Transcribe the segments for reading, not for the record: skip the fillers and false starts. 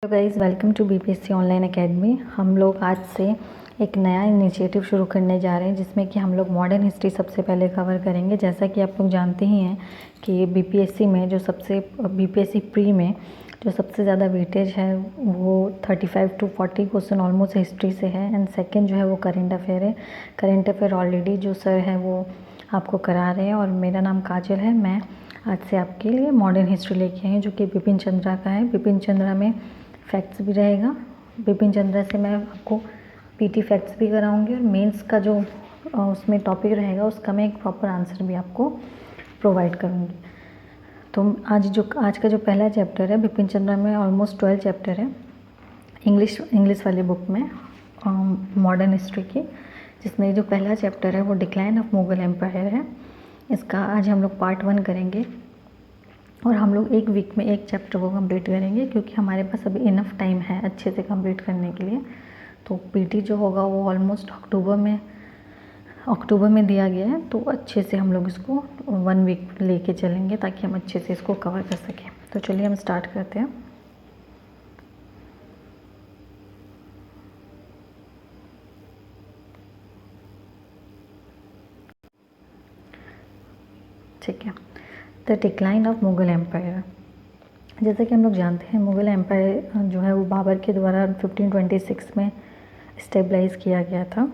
Hello guys, welcome to BPSC online academy. हम लोग आज से एक नया इनिशिएटिव शुरू करने जा रहे हैं जिसमें कि हम लोग मॉडर्न हिस्ट्री सबसे पहले कवर करेंगे। जैसा कि आप लोग जानते ही हैं कि बीपीएससी में बीपीएससी प्री में जो सबसे ज़्यादा वेटेज है वो 35 to 40 क्वेश्चन ऑलमोस्ट हिस्ट्री से है। एंड सेकेंड जो है वो करेंट अफेयर है। करेंट अफेयर ऑलरेडी जो सर है वो आपको करा रहे हैं और मेरा नाम काजल है। मैं आज से आपके लिए मॉडर्न हिस्ट्री लेके आई हूँ जो कि बिपिन चंद्रा का है। बिपिन चंद्रा में फैक्ट्स भी रहेगा। बिपिन चंद्रा से मैं आपको पीटी फैक्ट्स भी कराऊंगी और मेंस का जो उसमें टॉपिक रहेगा उसका मैं एक प्रॉपर आंसर भी आपको प्रोवाइड करूंगी। तो आज का जो पहला चैप्टर है बिपिन चंद्रा में ऑलमोस्ट 12 चैप्टर है इंग्लिश वाली बुक में मॉडर्न हिस्ट्री की, जिसमें जो पहला चैप्टर है वो डिक्लाइन ऑफ मुगल एम्पायर है। इसका आज हम लोग पार्ट 1 करेंगे और हम लोग एक वीक में एक चैप्टर को कंप्लीट करेंगे क्योंकि हमारे पास अभी इनफ टाइम है अच्छे से कंप्लीट करने के लिए। तो पीटी जो होगा वो ऑलमोस्ट अक्टूबर में दिया गया है, तो अच्छे से हम लोग इसको 1 वीक लेके चलेंगे ताकि हम अच्छे से इसको कवर कर सकें। तो चलिए हम स्टार्ट करते हैं। ठीक है, the decline of Mughal empire. जैसा कि हम लोग जानते हैं मुगल एम्पायर जो है वो बाबर के द्वारा 1526 में स्टेबलाइज किया गया था,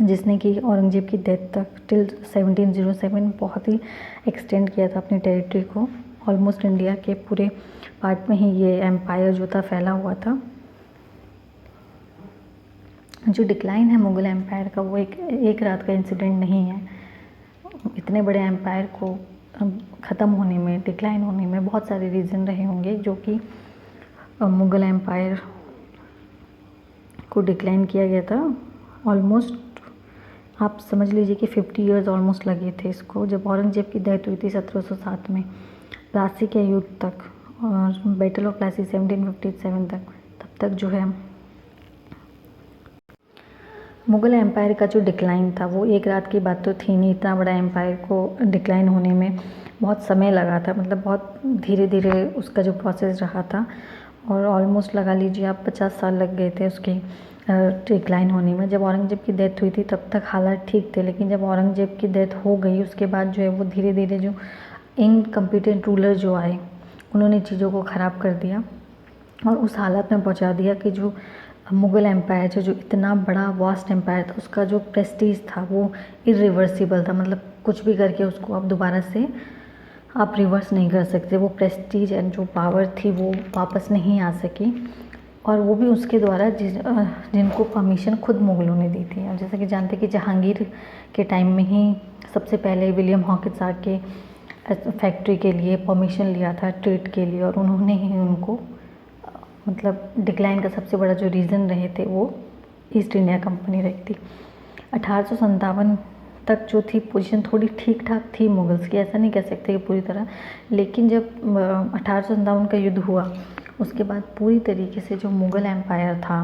जिसने कि औरंगजेब की डेथ तक टिल 1707 बहुत ही एक्सटेंड किया था अपनी टेरिटरी को। ऑलमोस्ट इंडिया के पूरे पार्ट में ही ये एम्पायर जो था फैला हुआ था। जो डिक्लाइन है मुगल एम्पायर का वो एक रात का इंसिडेंट नहीं है। इतने बड़े एम्पायर को ख़त्म होने में, डिक्लाइन होने में बहुत सारे रीज़न रहे होंगे जो कि मुगल एम्पायर को डिक्लाइन किया गया था। ऑलमोस्ट आप समझ लीजिए कि 50 इयर्स ऑलमोस्ट लगे थे इसको। जब औरंगजेब की डेथ हुई थी 1707 में, प्लासी के युद्ध तक और बैटल ऑफ प्लासी 1757 तक, तब तक जो है मुग़ल एम्पायर का जो डिक्लाइन था वो एक रात की बात तो थी नहीं। इतना बड़ा एम्पायर को डिक्लाइन होने में बहुत समय लगा था, मतलब बहुत धीरे धीरे उसका जो प्रोसेस रहा था और ऑलमोस्ट लगा लीजिए आप 50 साल लग गए थे उसके डिक्लाइन होने में। जब औरंगजेब की डेथ हुई थी तब तक हालात ठीक थे, लेकिन जब औरंगजेब की डेथ हो गई उसके बाद जो है वो धीरे धीरे जो इनकम्पिटेंट रूलर जो आए उन्होंने चीज़ों को ख़राब कर दिया और उस हालत में पहुँचा दिया कि जो मुग़ल एम्पायर जो इतना बड़ा वास्ट एम्पायर था उसका जो प्रेस्टीज था वो इरिवर्सिबल था। मतलब कुछ भी करके उसको आप दोबारा से आप रिवर्स नहीं कर सकते। वो प्रेस्टीज एंड जो पावर थी वो वापस नहीं आ सकी, और वो भी उसके द्वारा जिनको परमिशन खुद मुग़लों ने दी थी। और जैसा कि जानते कि जहांगीर के टाइम में ही सबसे पहले विलियम हॉकिंस आके फैक्ट्री के लिए परमिशन लिया था ट्रेड के लिए, और उन्होंने ही उनको मतलब डिक्लाइन का सबसे बड़ा जो रीज़न रहे थे वो ईस्ट इंडिया कंपनी रही थी। 1857 तक जो थी पोजीशन थोड़ी ठीक ठाक थी मुगल्स की, ऐसा नहीं कह सकते कि पूरी तरह। लेकिन जब 1857 का युद्ध हुआ उसके बाद पूरी तरीके से जो मुग़ल एम्पायर था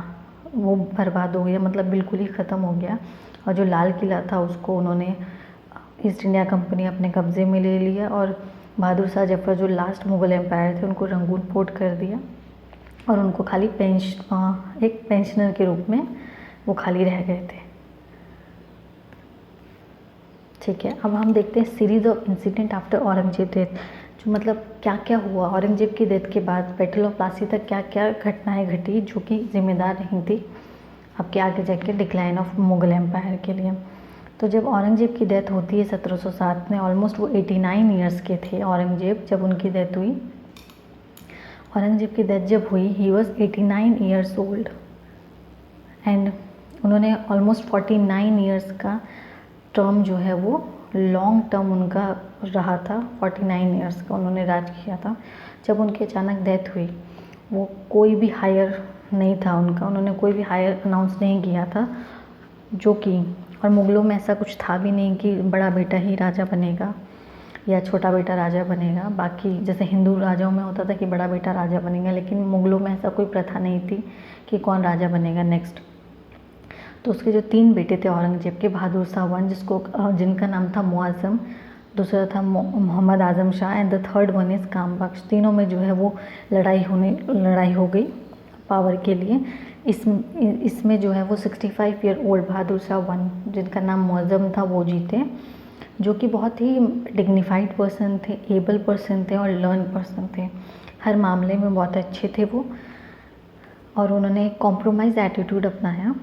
वो बर्बाद हो गया, मतलब बिल्कुल ही ख़त्म हो गया। और जो लाल किला था उसको उन्होंने ईस्ट इंडिया कंपनी अपने कब्ज़े में ले लिया और बहादुर शाह जफ़र जो लास्ट मुग़ल एम्पायर थे उनको रंगून पोर्ट कर दिया और उनको खाली एक पेंशनर के रूप में वो खाली रह गए थे। ठीक है, अब हम देखते हैं series of incident after Aurangzeb death. जो मतलब क्या क्या हुआ औरंगजेब की डेथ के बाद, बैटल ऑफ प्लासी तक क्या क्या घटनाएं घटी जो कि जिम्मेदार रही थी आपके आगे जाके डिक्लाइन ऑफ मुग़ल एम्पायर के लिए। तो जब औरंगजेब की डेथ होती है 1707 में, ऑलमोस्ट वो 89 ईयर्स के थे औरंगजेब जब उनकी डेथ हुई। औरंगजेब की डेथ जब हुई he was 89 years old and उन्होंने ऑलमोस्ट 49 ईयर्स का टर्म जो है वो लॉन्ग टर्म उनका रहा था। 49 ईयर्स का उन्होंने राज किया था। जब उनकी अचानक डेथ हुई वो कोई भी हायर नहीं था उनका, उन्होंने कोई भी हायर अनाउंस नहीं किया था जो कि, और मुग़लों में ऐसा कुछ था भी नहीं कि बड़ा बेटा ही राजा बनेगा या छोटा बेटा राजा बनेगा। बाकी जैसे हिंदू राजाओं में होता था कि बड़ा बेटा राजा बनेगा, लेकिन मुग़लों में ऐसा कोई प्रथा नहीं थी कि कौन राजा बनेगा नेक्स्ट। तो उसके जो 3 बेटे थे औरंगजेब के, बहादुर शाह 1 जिनका नाम था मुआज़्ज़म, दूसरा था Mohammad Azam Shah and the third one is Kam Bakhsh. तीनों में जो है वो लड़ाई हो गई पावर के लिए। इसमें जो है वो 65 ईयर ओल्ड बहादुर शाह 1, जिनका नाम मुअज़्ज़म था, वो जीते, जो कि बहुत ही डिग्निफाइड पर्सन थे, एबल पर्सन थे और लर्न पर्सन थे। हर मामले में बहुत अच्छे थे वो, और उन्होंने एक कॉम्प्रोमाइज़ एटीट्यूड अपनाया।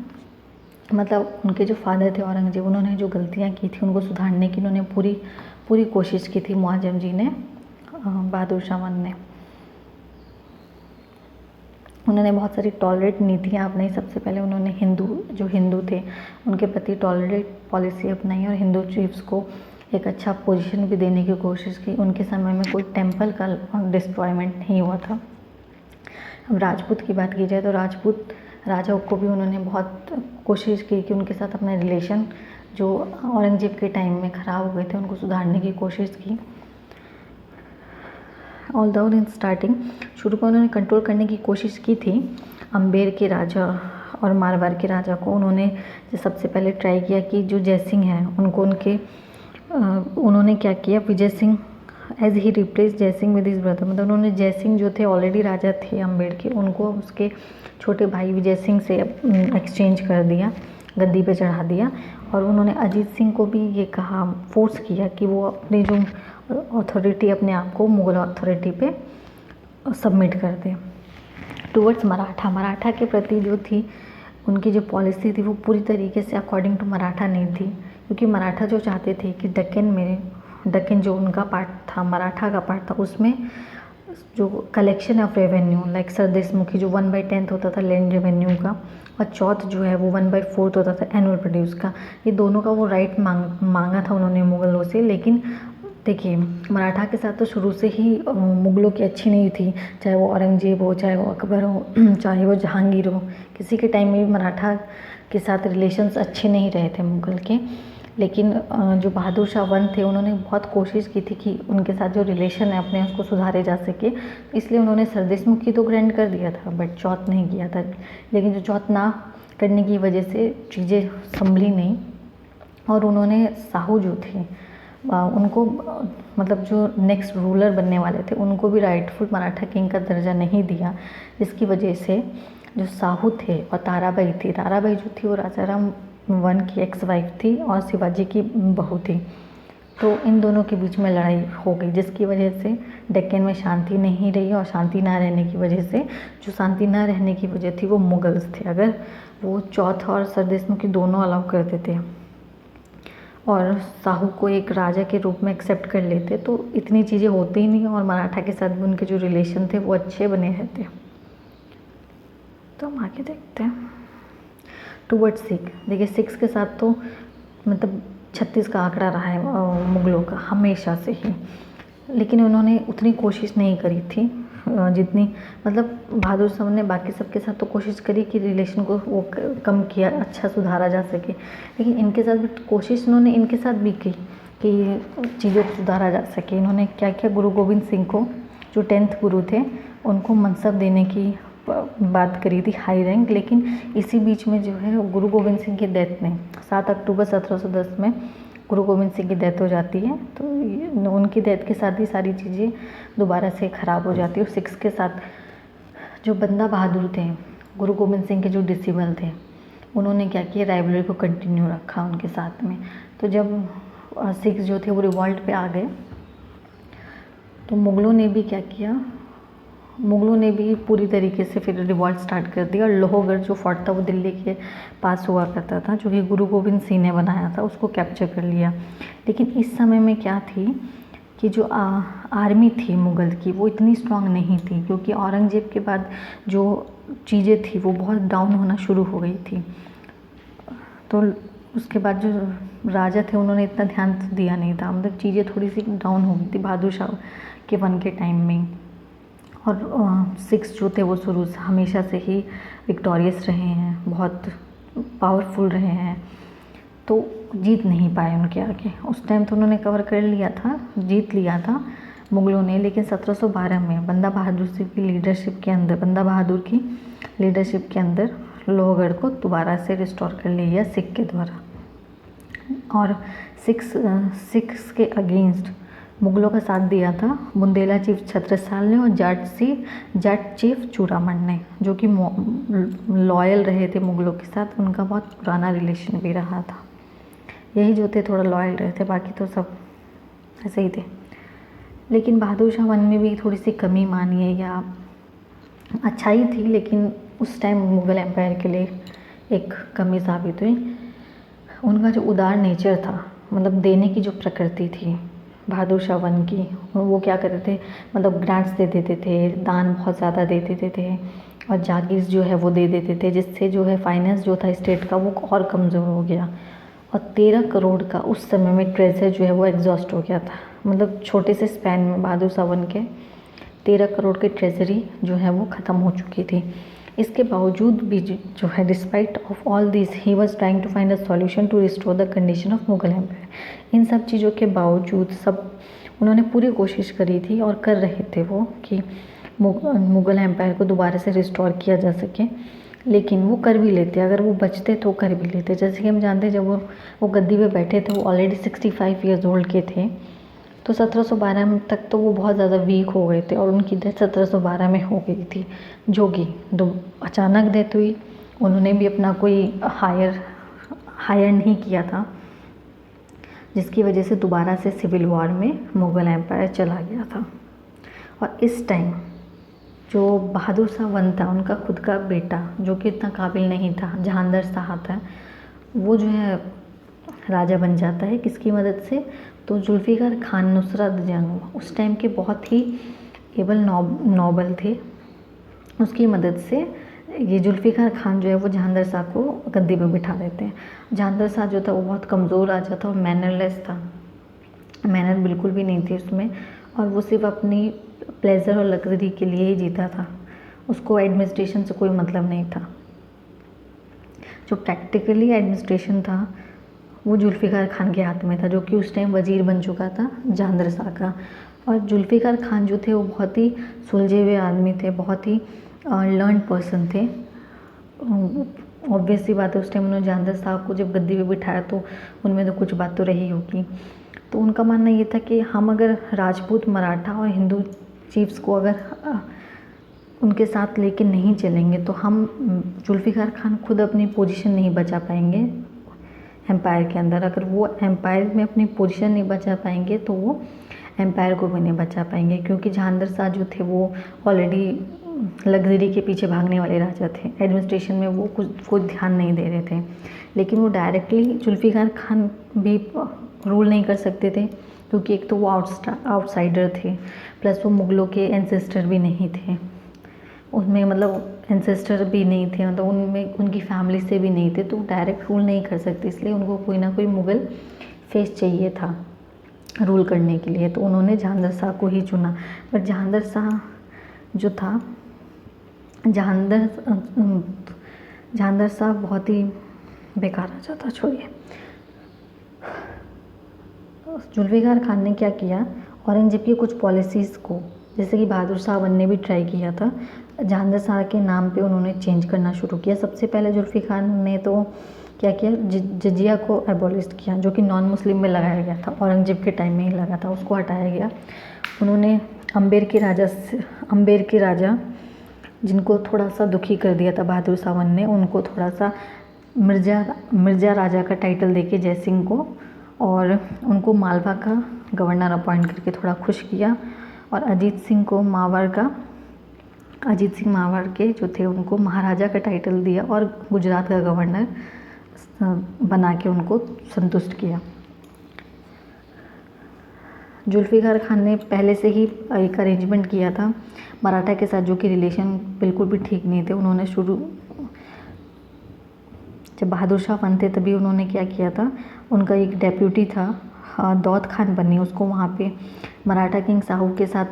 मतलब उनके जो फादर थे औरंगज़ेब, उन्होंने जो गलतियाँ की थी उनको सुधारने की उन्होंने पूरी कोशिश की थी मुअज़्ज़म जी ने, बहादुर शाह 1 ने। उन्होंने बहुत सारी टॉलरेट नीतियाँ अपनाई। सबसे पहले उन्होंने हिंदू थे उनके प्रति टॉलरेट पॉलिसी अपनाई और हिंदू चीफ्स को एक अच्छा पोजीशन भी देने की कोशिश की। उनके समय में कोई टेम्पल का डिस्ट्रॉयमेंट नहीं हुआ था। अब राजपूत की बात की जाए तो राजपूत राजाओं को भी उन्होंने बहुत कोशिश की कि उनके साथ अपना रिलेशन जो औरंगज़ेब के टाइम में ख़राब हो गए थे उनको सुधारने की कोशिश की। ऑल्दो इन स्टार्टिंग शुरू में उन्होंने कंट्रोल करने की कोशिश की थी अम्बेर के राजा और मारवाड़ के राजा को। उन्होंने सबसे पहले ट्राई किया कि जो जयसिंह हैं उनको उन्होंने क्या किया, Vijay Singh as he replace Jaisingh with his brother. मतलब उन्होंने जयसिंह जो थे ऑलरेडी राजा थे अम्बेर के, उनको उसके छोटे भाई विजय सिंह से एक्सचेंज कर दिया, गद्दी पे चढ़ा दिया। और उन्होंने अजीत सिंह को भी ये कहा, फोर्स किया कि वो अपनी जो अथॉरिटी अपने आप को मुग़ल अथॉरिटी पे सबमिट कर दे। टुवर्ड्स मराठा के प्रति जो थी उनकी जो पॉलिसी थी वो पूरी तरीके से अकॉर्डिंग टू मराठा नहीं थी, क्योंकि मराठा जो चाहते थे कि दक्कन जो उनका पार्ट था, मराठा का पार्ट था, उसमें जो collection of revenue like sardeshmukhi जो 1/10 होता था लैंड रेवेन्यू का, और चौथ जो है वो 1/4 होता था एनुअल प्रोड्यूस का। ये दोनों का वो राइट मांगा था उन्होंने मुग़लों से। लेकिन देखिए मराठा के साथ तो शुरू से ही मुग़लों की अच्छी नहीं थी, चाहे वो औरंगज़ेब हो, चाहे वो अकबर हो, चाहे वो जहांगीर हो, किसी के टाइम में भी मराठा के साथ रिलेशंस अच्छे नहीं रहे थे मुग़ल के। लेकिन जो बहादुर शाह 1 थे उन्होंने बहुत कोशिश की थी कि उनके साथ जो रिलेशन है अपने उसको सुधारे जा सके, इसलिए उन्होंने सरदेशमुखी तो ग्रांट कर दिया था बट चौथ नहीं किया था। लेकिन जो चौथ ना करने की वजह से चीज़ें संभली नहीं, और उन्होंने साहू जो थे उनको मतलब जो नेक्स्ट रूलर बनने वाले थे उनको भी राइटफुल मराठा किंग का दर्जा नहीं दिया, जिसकी वजह से जो साहू थे और ताराबाई जो थी वो राजाराम 1 की एक्स वाइफ थी और शिवाजी की बहू थी। तो इन दोनों के बीच में लड़ाई हो गई, जिसकी वजह से डेक्कन में शांति नहीं रही, और शांति ना रहने की वजह से जो शांति ना रहने की वजह थी वो मुगल्स थे। अगर वो चौथ और सरदेशमुखी दोनों अलाउ करते थे और साहू को एक राजा के रूप में एक्सेप्ट कर लेते तो इतनी चीज़ें होती ही नहीं, और मराठा के साथ भी उनके जो रिलेशन थे वो अच्छे बने रहते। तो हम आगे देखते हैं टुवर्ड्स सिख। देखिए सिक्स के साथ तो मतलब 36 का आंकड़ा रहा है मुग़लों का हमेशा से ही, लेकिन उन्होंने उतनी कोशिश नहीं करी थी जितनी मतलब बहादुर शाह ने बाकी सबके साथ तो कोशिश करी कि रिलेशन को वो कम किया, अच्छा सुधारा जा सके। लेकिन इनके साथ भी कोशिश उन्होंने इनके साथ भी की कि चीज़ों को सुधारा जा सके। इन्होंने क्या किया, गुरु गोविंद सिंह को जो 10th गुरु थे उनको मनसब देने की बात करी थी, हाई रैंक। लेकिन इसी बीच में जो है गुरु गोविंद सिंह की डेथ में 7 अक्टूबर 1710 में गुरु गोविंद सिंह की डेथ हो जाती है। तो उनकी डेथ के साथ ही सारी चीज़ें दोबारा से ख़राब हो जाती है। और सिक्स के साथ जो बंदा बहादुर थे, गुरु गोविंद सिंह के जो डिसिबल थे, उन्होंने क्या किया, राइवलरी को कंटिन्यू रखा उनके साथ में। तो जब सिक्स जो थे वो रिवॉल्ट पे आ गए तो मुग़लों ने भी क्या किया, मुग़लों ने भी पूरी तरीके से फिर रिवॉल्ट स्टार्ट कर दिया। और लोहगढ़ जो फोर्ट था वो दिल्ली के पास हुआ करता था, जो कि गुरु गोविंद सिंह ने बनाया था, उसको कैप्चर कर लिया। लेकिन इस समय में क्या थी कि जो आर्मी थी मुग़ल की वो इतनी स्ट्रांग नहीं थी, क्योंकि औरंगज़ेब के बाद जो चीज़ें थी वो बहुत डाउन होना शुरू हो गई थी। तो उसके बाद जो राजा थे उन्होंने इतना ध्यान दिया नहीं था, मतलब चीज़ें थोड़ी सी डाउन हो गई थी बहादुर शाह के 1 के टाइम में। और सिक्स जो थे वो शुरू से हमेशा से ही विक्टोरियस रहे हैं, बहुत पावरफुल रहे हैं, तो जीत नहीं पाए उनके आगे। उस टाइम तो उन्होंने कवर कर लिया था, जीत लिया था मुग़लों ने। लेकिन 1712 में बंदा बहादुर की लीडरशिप के अंदर लोहगढ़ को दोबारा से रिस्टोर कर लिया सिख के द्वारा। और सिक्स के अगेंस्ट मुग़लों का साथ दिया था बुंदेला चीफ छत्रसाल ने और जाट चीफ चूड़ामण ने, जो कि लॉयल रहे थे मुग़लों के साथ। उनका बहुत पुराना रिलेशन भी रहा था। यही जो थे थोड़ा लॉयल रहे थे, बाकी तो सब ऐसे ही थे। लेकिन बहादुर शाह 1 में भी थोड़ी सी कमी मानिए या अच्छाई थी, लेकिन उस टाइम मुग़ल एम्पायर के लिए एक कमी साबित हुई। उनका जो उदार नेचर था, मतलब देने की जो प्रकृति थी बहादुर शाह 1 की, वो क्या करते थे, मतलब ग्रांट्स दे देते थे, दान बहुत ज़्यादा दे देते थे और जागीर जो है वो दे देते थे, जिससे जो है फाइनेंस जो था स्टेट का वो और कमज़ोर हो गया। और 13 करोड़ का उस समय में ट्रेजर जो है वो एग्जॉस्ट हो गया था। मतलब छोटे से स्पैन में बहादुर शाह 1 के 13 करोड़ की ट्रेजरी जो है वो ख़त्म हो चुकी थी। इसके बावजूद भी जो है despite of all this he was trying to find a solution to restore the condition of Mughal empire. इन सब चीज़ों के बावजूद सब उन्होंने पूरी कोशिश करी थी और कर रहे थे वो कि मुग़ल एम्पायर को दोबारा से रिस्टोर किया जा सके। लेकिन वो कर भी लेते, अगर वो बचते तो कर भी लेते। जैसे कि हम जानते हैं जब वो गद्दी पे बैठे थे, वो ऑलरेडी 65 ईयर्स ओल्ड के थे, तो 1712 तक तो वो बहुत ज़्यादा वीक हो गए थे और उनकी डेथ 1712 में हो गई थी, जो कि अचानक डेथ हुई। उन्होंने भी अपना कोई हायर नहीं किया था, जिसकी वजह से दोबारा से सिविल वॉर में मुग़ल एम्पायर चला गया था। और इस टाइम जो बहादुर शाह 1 था, उनका खुद का बेटा जो कि इतना काबिल नहीं था, जहांगीर शाह था, वो जो है राजा बन जाता है। किसकी मदद से? तो जुल्फ़िकार खान नुसरत जंग उस टाइम के बहुत ही एबल नॉबल थे, उसकी मदद से ये जुल्फ़िकार खान जो है वो जहांगीर शाह को गद्दी पे बिठा देते हैं। जहांगीर शाह जो था वो बहुत कमज़ोर राजा था और मैनरलेस था, मैनर बिल्कुल भी नहीं थी उसमें, और वो सिर्फ अपनी प्लेजर और लग्जरी के लिए ही जीता था। उसको एडमिनिस्ट्रेशन से कोई मतलब नहीं था। जो प्रैक्टिकली एडमिनिस्ट्रेशन था वो जुल्फ़िकार खान के हाथ में था, जो कि उस टाइम वज़ीर बन चुका था जहांगीर शाह का। और जुल्फ़िकार खान जो थे वो बहुत ही सुलझे हुए आदमी थे, बहुत ही लर्न पर्सन थे। ऑब्वियस सी बात है, उस टाइम उन्होंने जहांगीर शाह को जब गद्दी पे बिठाया तो उनमें तो कुछ बात तो रही होगी। तो उनका मानना ये था कि हम अगर राजपूत, मराठा और हिंदू चीफ्स को अगर उनके साथ लेके नहीं चलेंगे तो हम जुल्फ़िकार खान खुद अपनी पोजीशन नहीं बचा पाएंगे एम्पायर के अंदर। अगर वो एम्पायर में अपनी पोजीशन नहीं बचा पाएंगे तो वो एम्पायर को भी नहीं बचा पाएंगे, क्योंकि जहांगीर शाह जो थे वो ऑलरेडी लग्जरी के पीछे भागने वाले राजा थे। एडमिनिस्ट्रेशन में वो कुछ ध्यान नहीं दे रहे थे। लेकिन वो डायरेक्टली जुल्फ़िकार खान भी रूल नहीं कर सकते थे, क्योंकि एक तो वो आउटसाइडर थे, प्लस वो मुग़लों के एंसेस्टर भी नहीं थे, उनमें मतलब एंसेस्टर भी नहीं थे, मतलब उनमें उनकी फैमिली से भी नहीं थे, तो डायरेक्ट रूल नहीं कर सकते। इसलिए उनको कोई ना कोई मुग़ल फेस चाहिए था रूल करने के लिए, तो उन्होंने जहांगीर शाह को ही चुना। पर जहांगीर शाह जो था, जहांगीर शाह बहुत ही बेकार राजा था। छोड़िए, जुल्फ़िकार खान ने क्या किया, औरंगज़ेब की कुछ पॉलिसीज़ को, जैसे कि बहादुर शाह 1 ने भी ट्राई किया था, जहांगीर शाह के नाम पे उन्होंने चेंज करना शुरू किया। सबसे पहले जुल्फ़िकार ने तो क्या किया, जजिया को एबॉलिश किया, जो कि नॉन मुस्लिम में लगाया गया था, औरंगज़ेब के टाइम में ही लगा था, उसको हटाया गया। उन्होंने अम्बेर के राजा जिनको थोड़ा सा दुखी कर दिया था बहादुर शाह 1 ने, उनको थोड़ा सा मिर्ज़ा राजा का टाइटल देके जय सिंह को, और उनको मालवा का गवर्नर अपॉइंट करके थोड़ा खुश किया। और अजीत सिंह मावड़ के जो थे उनको महाराजा का टाइटल दिया और गुजरात का गवर्नर बना के उनको संतुष्ट किया। जुल्फ़िकार खान ने पहले से ही एक अरेंजमेंट किया था मराठा के साथ, जो कि रिलेशन बिल्कुल भी ठीक नहीं थे। उन्होंने जब बहादुर शाह 1 थे तभी उन्होंने क्या किया था, उनका एक डेप्यूटी था दौद खान बन्नी, उसको वहाँ पे मराठा किंग साहू के साथ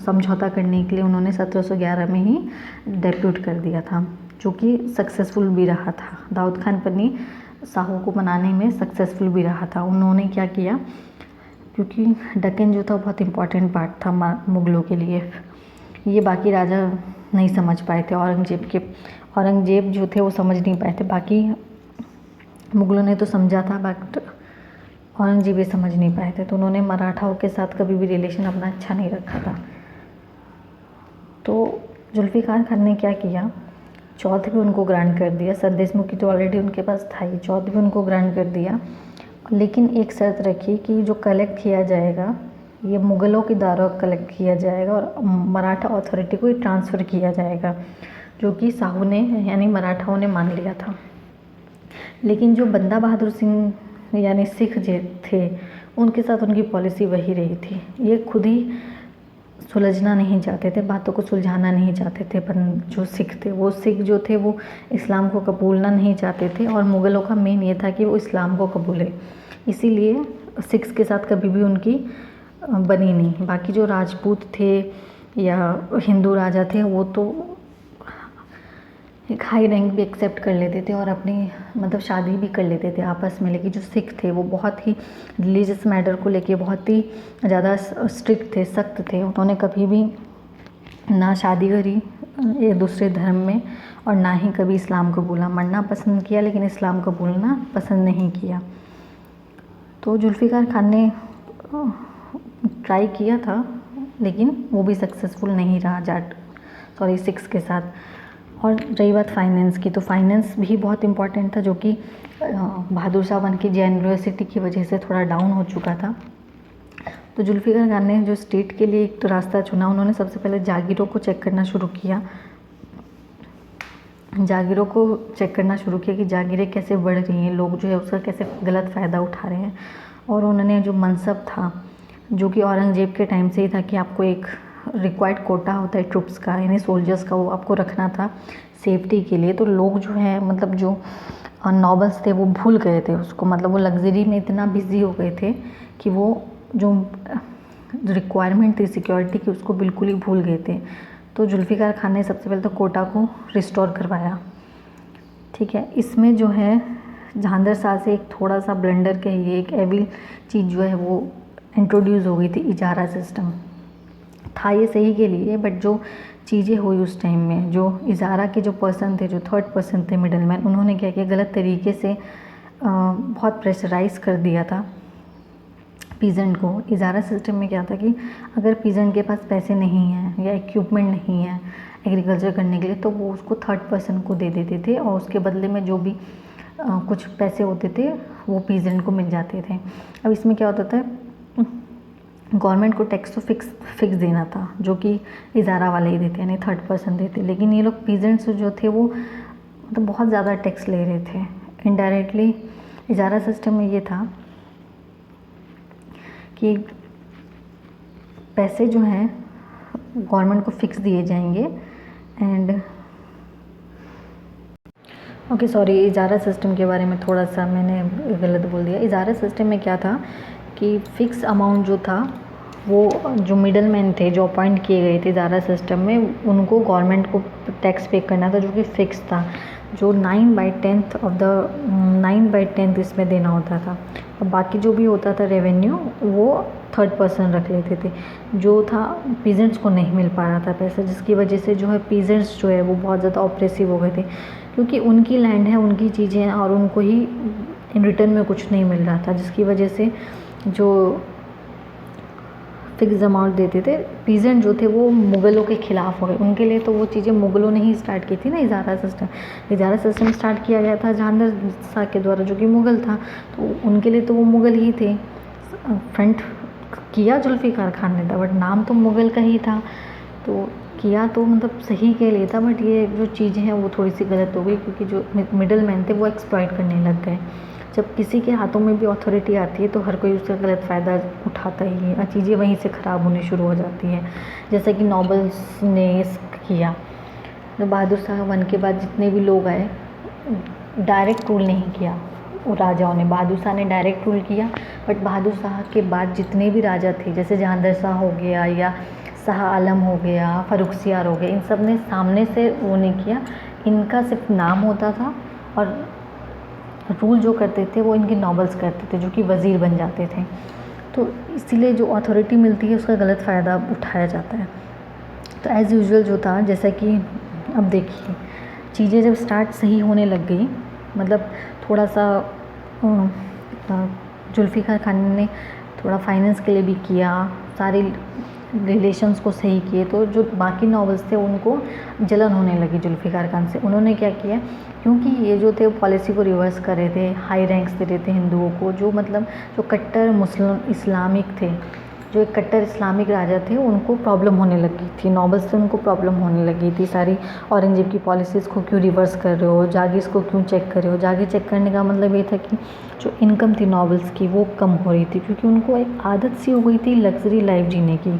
समझौता करने के लिए उन्होंने 1711 में ही डेप्यूट कर दिया था, जो कि सक्सेसफुल भी रहा था। दाऊद खान बन्नी साहू को मनाने में सक्सेसफुल भी रहा था। उन्होंने क्या किया, क्योंकि डक्कन जो था बहुत इम्पॉर्टेंट पार्ट था मुग़लों के लिए, ये बाकी राजा नहीं समझ पाए थे। औरंगज़ेब जो थे वो समझ नहीं पाए थे, बाकी मुग़लों ने तो समझा था, बट औरंगजेब ये समझ नहीं पाए थे, तो उन्होंने मराठाओं के साथ कभी भी रिलेशन अपना अच्छा नहीं रखा था। तो जुल्फ़िकार खान ने क्या किया, चौथ भी उनको ग्रांट कर दिया, सर देशमुखी तो ऑलरेडी उनके पास था ही, चौथ भी उनको ग्रांट कर दिया, लेकिन एक शर्त रखी कि जो कलेक्ट किया जाएगा ये मुग़लों के द्वारा कलेक्ट किया जाएगा और मराठा अथॉरिटी को ट्रांसफ़र किया जाएगा, जो कि साहू ने यानी मराठाओं ने मान लिया था। लेकिन जो बंदा बहादुर सिंह यानी सिख जो थे, उनके साथ उनकी पॉलिसी वही रही थी, ये खुद ही सुलझना नहीं चाहते थे, बातों को सुलझाना नहीं चाहते थे। पर जो सिख थे, वो सिख जो थे वो इस्लाम को कबूलना नहीं चाहते थे, और मुग़लों का मेन ये था कि वो इस्लाम को कबूले, इसीलिए सिख्स के साथ कभी भी उनकी बनी नहीं। बाकी जो राजपूत थे या हिंदू राजा थे, वो तो एक हाई रैंक भी एक्सेप्ट कर लेते थे और अपनी मतलब शादी भी कर लेते थे आपस में। लेकिन जो सिख थे वो बहुत ही रिलीजियस मैटर को लेके बहुत ही ज़्यादा स्ट्रिक्ट थे, सख्त थे। उन्होंने कभी भी ना शादी करी एक दूसरे धर्म में, और ना ही कभी इस्लाम को बोला। मरना पसंद किया लेकिन इस्लाम को बोलना पसंद नहीं किया। तो जुल्फ़िकार खान ने ट्राई किया था, लेकिन वो भी सक्सेसफुल नहीं रहा सिख्स के साथ। और रही बात फाइनेंस की, तो फाइनेंस भी बहुत इम्पॉर्टेंट था, जो कि बहादुर शाह उनकी जेनरसिटी की वजह से थोड़ा डाउन हो चुका था। तो जुल्फ़िकार खान ने जो स्टेट के लिए एक तो रास्ता चुना, उन्होंने सबसे पहले जागीरों को चेक करना शुरू किया। जागीरों को चेक करना शुरू किया कि जागीरें कैसे बढ़ रही हैं, लोग जो है उसका कैसे गलत फ़ायदा उठा रहे हैं। और उन्होंने जो मनसब था, जो कि औरंगजेब के टाइम से ही था, कि आपको एक रिक्वायर्ड कोटा होता है ट्रुप्स का यानी सोल्जर्स का, वो आपको रखना था सेफ्टी के लिए। तो लोग जो है मतलब जो नॉबल्स थे वो भूल गए थे उसको, मतलब वो लग्जरी में इतना बिजी हो गए थे कि वो जो रिक्वायरमेंट थी सिक्योरिटी की उसको बिल्कुल ही भूल गए थे। तो जुल्फ़िकार खान ने सबसे पहले तो कोटा को रिस्टोर करवाया, ठीक है। इसमें जो है जहांगीर शाह से एक थोड़ा सा ब्लंडर कहिए, एक एविल चीज़ जो है वो इंट्रोड्यूस हो गई थी, इजारा सिस्टम था ये सही के लिए, बट जो चीज़ें हुई उस टाइम में, जो इजारा के जो पर्सन थे, जो थर्ड पर्सन थे मिडल मैन, उन्होंने क्या किया, गलत तरीके से बहुत प्रेशराइज़ कर दिया था पीजेंट को। इजारा सिस्टम में क्या था कि अगर पीजेंट के पास पैसे नहीं हैं या इक्विपमेंट नहीं है एग्रीकल्चर करने के लिए, तो वो उसको थर्ड पर्सन को दे देते थे, और उसके बदले में जो भी कुछ पैसे होते थे वो पीजेंट को मिल जाते थे। अब इसमें क्या होता था, गवर्नमेंट को टैक्स तो फिक्स देना था, जो कि इजारा वाले ही देते यानी थर्ड पर्सन देते, लेकिन ये लोग पीजेंट्स जो थे वो मतलब बहुत ज़्यादा टैक्स ले रहे थे इनडायरेक्टली। इजारा सिस्टम में ये था कि पैसे जो हैं गवर्नमेंट को फिक्स दिए जाएंगे एंड ओके सॉरी, इजारा सिस्टम के बारे में थोड़ा सा मैंने गलत बोल दिया। इजारा सिस्टम में क्या था कि फ़िक्स अमाउंट जो था वो जो मिडल मैन थे जो अपॉइंट किए गए थे इजारा सिस्टम में, उनको गवर्नमेंट को टैक्स पे करना था, जो कि फ़िक्स था, जो 9/10 इसमें देना होता था। और बाकी जो भी होता था रेवेन्यू वो थर्ड पर्सन रख लेते थे। जो था पीजेंट्स को नहीं मिल पा रहा था पैसा, जिसकी वजह से जो है पीजेंट्स जो है वो बहुत ज़्यादा ऑप्रेसिव हो गए थे, क्योंकि उनकी लैंड है, उनकी चीज़ें हैं, और उनको ही इन रिटर्न में कुछ नहीं मिल रहा था, जिसकी वजह से जो फिक्स अमाउंट देते थे पीजेंट जो थे वो मुग़लों के ख़िलाफ़ हो गए। उनके लिए तो वो चीज़ें मुग़लों ने ही स्टार्ट की थी ना, इजारा सिस्टम स्टार्ट किया गया था जहांगीर शाह के द्वारा, जो कि मुग़ल था, तो उनके लिए तो वो मुग़ल ही थे। फ्रंट किया जुल्फ़िकार खान ने था, बट नाम तो मुग़ल का ही था, तो किया तो मतलब सही के लिए था, बट ये जो चीज़ें हैं वो थोड़ी सी गलत हो गई, क्योंकि जो मिडल मैन थे वो एक्सप्लॉइट करने लग गए। जब किसी के हाथों में भी अथॉरिटी आती है तो हर कोई उसका गलत फ़ायदा उठाता ही है, चीज़ें वहीं से ख़राब होने शुरू हो जाती हैं। जैसे कि नॉबल्स ने किया, तो बहादुर शाह वन के बाद जितने भी लोग आए डायरेक्ट रूल नहीं किया राजाओं ने, बहादुर शाह ने डायरेक्ट रूल किया, बट बहादुर शाह के बाद जितने भी राजा थे, जैसे जहांगीर शाह हो गया या शाह आलम हो गया, फ़र्रुखसियार हो गया, इन सब ने सामने से वो नहीं किया, इनका सिर्फ नाम होता था और रूल जो करते थे वो इनके नॉबल्स करते थे, जो कि वज़ीर बन जाते थे। तो इसीलिए जो अथॉरिटी मिलती है उसका गलत फ़ायदा उठाया जाता है। तो एज़ यूजुअल जो था, जैसा कि अब देखिए चीज़ें जब स्टार्ट सही होने लग गई, मतलब थोड़ा सा जुल्फ़िकार खान ने थोड़ा फाइनेंस के लिए भी किया, सारे रिलेशंस को सही किए, तो जो बाकी नॉवेल्स थे उनको जलन होने लगी जुल्फ़िकार खान से। उन्होंने क्या किया, क्योंकि ये जो थे पॉलिसी को रिवर्स कर रहे थे, हाई रैंक्स दे रहे थे हिंदुओं को, जो मतलब जो कट्टर मुस्लिम इस्लामिक थे, जो एक कट्टर इस्लामिक राजा थे, उनको प्रॉब्लम होने लगी थी, नॉवेल्स से उनको प्रॉब्लम होने लगी थी सारी। औरंगज़ेब की पॉलिसीज़ को क्यों रिवर्स कर रहे हो, जागीर को क्यों चेक कर रहे हो। जागीर चेक करने का मतलब ये था कि जो इनकम थी नॉवेल्स की वो कम हो रही थी, क्योंकि उनको एक आदत सी हो गई थी लग्जरी लाइफ जीने की।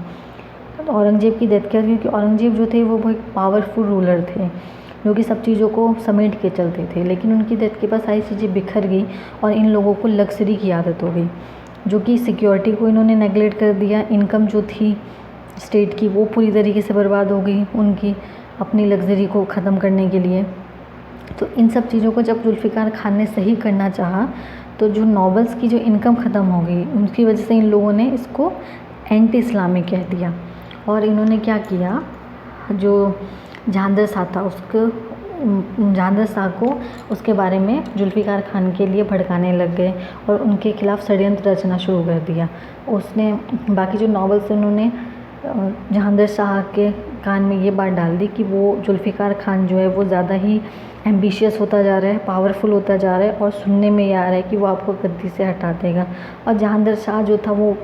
तो औरंगज़ेब की डेथ क्या, क्योंकि औरंगज़ेब जो थे वो एक पावरफुल रूलर थे जो कि सब चीज़ों को समेट के चलते थे, लेकिन उनकी डेथ के बाद सारी चीज़ें बिखर गई और इन लोगों को लग्जरी की आदत हो गई, जो कि सिक्योरिटी को इन्होंने नेगलेक्ट कर दिया। इनकम जो थी स्टेट की वो पूरी तरीके से बर्बाद हो गई उनकी अपनी लग्जरी को ख़त्म करने के लिए। तो इन सब चीज़ों को जब जुल्फ़िकार खान ने सही करना चाहा, तो जो नॉवेल्स की जो इनकम ख़त्म हो गई उनकी वजह से इन लोगों ने इसको एंटी इस्लामिक कह दिया। और इन्होंने क्या किया, जो जहांगीर शाह था जहांगीर शाह को उसके बारे में जुल्फ़िकार खान के लिए भड़काने लग गए और उनके खिलाफ़ षड्यंत्र रचना शुरू कर दिया। उसने बाकी जो नॉवेल्स उन्होंने जहांगीर शाह के कान में ये बात डाल दी कि वो जुल्फ़िकार खान जो है वो ज़्यादा ही एम्बिशियस होता जा रहा है, पावरफुल होता जा रहा है, और सुनने में ये आ रहा है कि वो आपको गद्दी से हटा देगा। और जहांगीर शाह जो था वो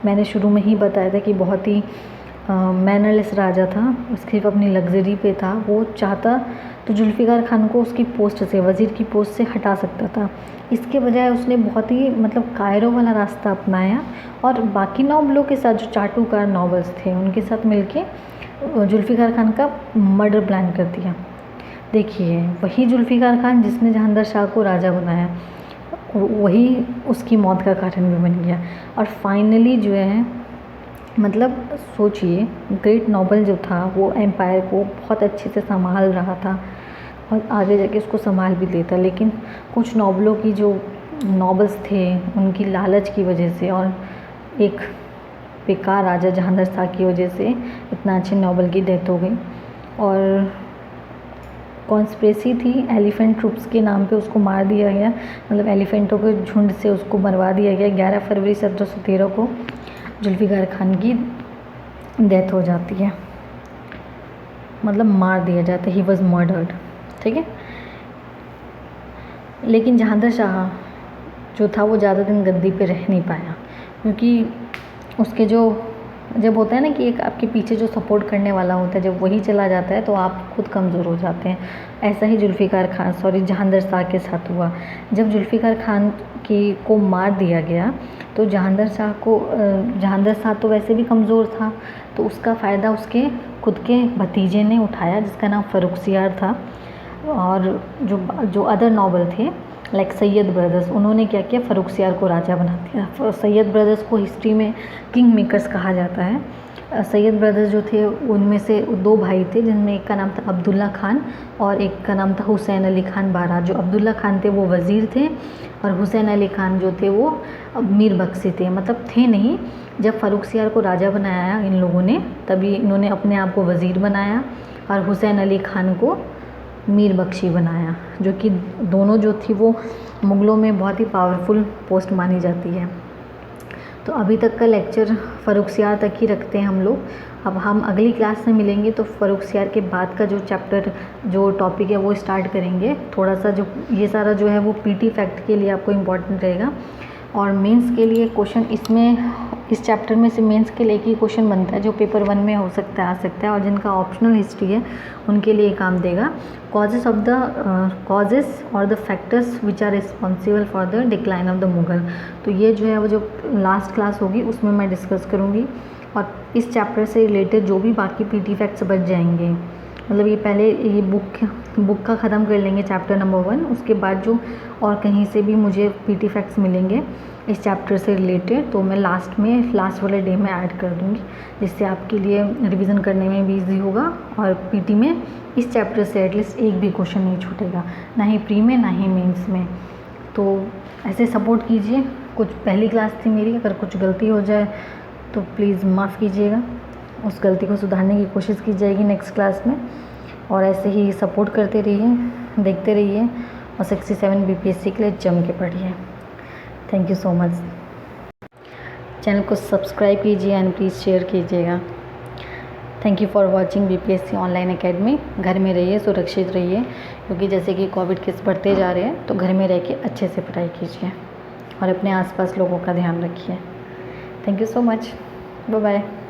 मैंने शुरू में ही बताया था कि बहुत ही मैनरलेस राजा था, सिर्फ अपनी लग्जरी पे था। वो चाहता तो जुल्फ़िकार खान को उसकी पोस्ट से, वज़ीर की पोस्ट से हटा सकता था। इसके बजाय उसने बहुत ही मतलब कायरों वाला रास्ता अपनाया और बाकी नॉवलों के साथ, जो चाटुकार नॉवेल्स थे उनके साथ मिलके जुल्फ़िकार खान का मर्डर प्लान कर दिया। देखिए, वही जुल्फ़िकार खान जिसने जहांगीर शाह को राजा बनाया, वही उसकी मौत का कारण भी बन गया। और फाइनली जो है, मतलब सोचिए, ग्रेट नोबल जो था वो एम्पायर को बहुत अच्छे से संभाल रहा था और आगे जाके उसको संभाल भी लेता, लेकिन कुछ नॉवलों की जो नॉवेल्स थे उनकी लालच की वजह से और एक बेकार राजा जहांगीर शाह की वजह से इतना अच्छे नॉवल की डेथ हो गई। और कॉन्स्पिरेसी थी, एलिफेंट ट्रूप्स के नाम पे उसको मार दिया गया, मतलब एलिफेंटों के झुंड से उसको मरवा दिया गया। 11 फरवरी 1713 को जुल्फ़िकार खान की डेथ हो जाती है, मतलब मार दिया जाता है, ही वॉज मर्डर्ड। ठीक है, लेकिन जहांगीर शाह जो था वो ज़्यादा दिन गद्दी पे रह नहीं पाया, क्योंकि उसके जो जब होता है ना कि एक आपके पीछे जो सपोर्ट करने वाला होता है, जब वही चला जाता है तो आप खुद कमज़ोर हो जाते हैं। ऐसा ही जहांगीर शाह के साथ हुआ। जब जुल्फ़िकार खान को मार दिया गया तो जहांगीर शाह तो वैसे भी कमज़ोर था, तो उसका फ़ायदा उसके खुद के भतीजे ने उठाया जिसका नाम फ़र्रुखसियार था। और जो अदर नॉवल थे लाइक सैयद ब्रदर्स, उन्होंने क्या किया, फ़र्रुखसियार को राजा बना दिया। सैयद ब्रदर्स को हिस्ट्री में किंग मेकर्स कहा जाता है। सैयद ब्रदर्स जो थे उनमें से 2 भाई थे, जिनमें एक का नाम था अब्दुल्ला खान और एक का नाम था हुसैन अली खान बारा। जो अब्दुल्ला खान थे वो वज़ीर थे और हुसैन अली खान जो थे वो मीर बख्शी थे, मतलब थे नहीं। जब फ़र्रुखसियार को राजा बनाया इन लोगों ने, तभी इन्होंने अपने आप को वज़ीर बनाया और हुसैन अली खान को मीर बख्शी बनाया, जो कि दोनों जो थी वो मुग़लों में बहुत ही पावरफुल पोस्ट मानी जाती है। तो अभी तक का लेक्चर फ़र्रुखसियार तक ही रखते हैं हम लोग। अब हम अगली क्लास में मिलेंगे तो फ़र्रुखसियार के बाद का जो चैप्टर, जो टॉपिक है वो स्टार्ट करेंगे। थोड़ा सा जो ये सारा जो है वो पीटी फैक्ट के लिए आपको इम्पॉर्टेंट रहेगा और मेंस के लिए क्वेश्चन इस चैप्टर में से मेंस के लिए एक ही क्वेश्चन बनता है जो पेपर 1 में हो सकता है, आ सकता है, और जिनका ऑप्शनल हिस्ट्री है उनके लिए काम देगा। कॉजेस और the factors which are responsible for the decline of the Mughal. तो ये जो है वो जो लास्ट क्लास होगी उसमें मैं डिस्कस करूँगी और इस चैप्टर से रिलेटेड जो भी बाकी पीटी फैक्ट्स बच जाएंगे, मतलब ये पहले ये बुक का ख़त्म कर लेंगे चैप्टर नंबर 1, उसके बाद जो और कहीं से भी मुझे पीटी फैक्ट्स मिलेंगे इस चैप्टर से रिलेटेड तो मैं लास्ट वाले डे में ऐड कर दूँगी, जिससे आपके लिए रिवीजन करने में भी ईजी होगा और पीटी में इस चैप्टर से एटलीस्ट एक भी क्वेश्चन नहीं छूटेगा, ना ही प्री में ना ही मेंस में। तो ऐसे सपोर्ट कीजिए। कुछ पहली क्लास थी मेरी, अगर कुछ गलती हो जाए तो प्लीज़ माफ़ कीजिएगा, उस गलती को सुधारने की कोशिश की जाएगी नेक्स्ट क्लास में। और ऐसे ही सपोर्ट करते रहिए, देखते रहिए और 67 बीपीएससी के लिए जम के पढ़िए। Thank you so much. Channel को सब्सक्राइब कीजिए एंड प्लीज़ शेयर कीजिएगा। Thank you for watching BPSC online academy. घर में रहिए, सुरक्षित रहिए, क्योंकि जैसे कि कोविड केस बढ़ते जा रहे हैं, तो घर में रह के अच्छे से पढ़ाई कीजिए और अपने आसपास लोगों का ध्यान रखिए। Thank you so much. Bye bye.